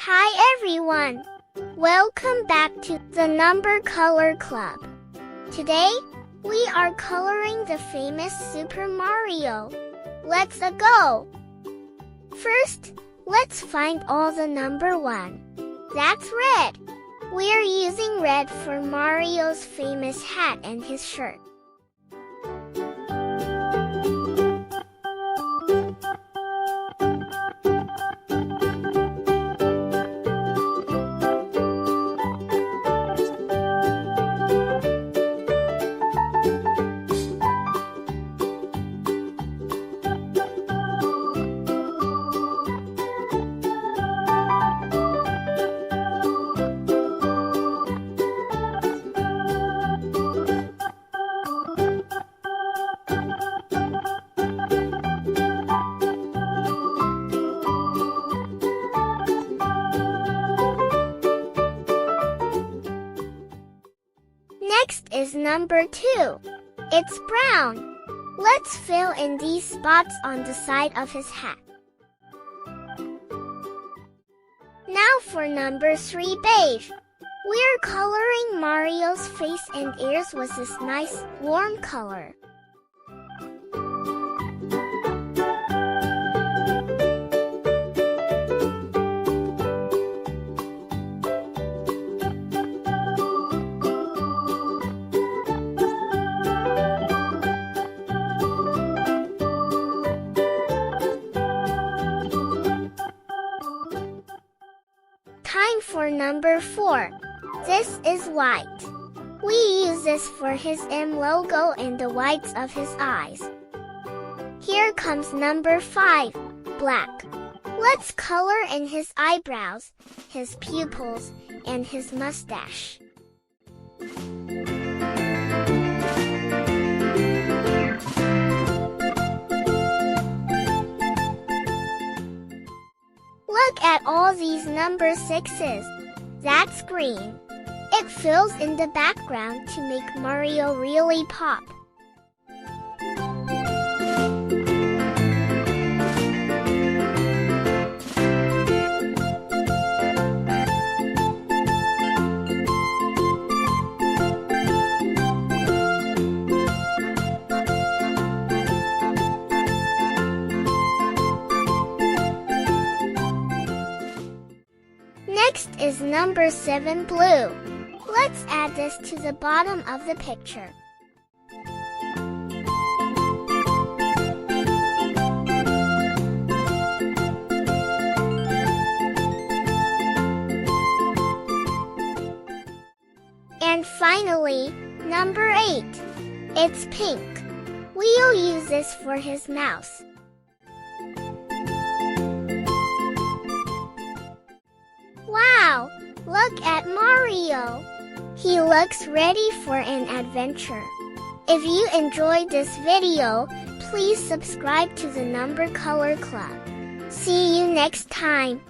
Hi everyone! Welcome back to the Number Color Club. Today, we are coloring the famous Super Mario. Let's go! First, let's find all the number 1. That's red. We're using red for Mario's famous hat and his shirt. Next is number 2. It's brown. Let's fill in these spots on the side of his hat. Now for number 3, beige. We're coloring Mario's face and ears with this nice, warm color. Time for number 4. This is white. We use this for his M logo and the whites of his eyes. Here comes number 5, black. Let's color in his eyebrows, his pupils, and his mustache. Look at all these number 6s. That's green. It fills in the background to make Mario really pop. Next is number 7, blue. Let's add this to the bottom of the picture. And finally, number 8. It's pink. We'll use this for his mouse. Wow! Look at Mario! He looks ready for an adventure. If you enjoyed this video, please subscribe to the Number Color Club. See you next time!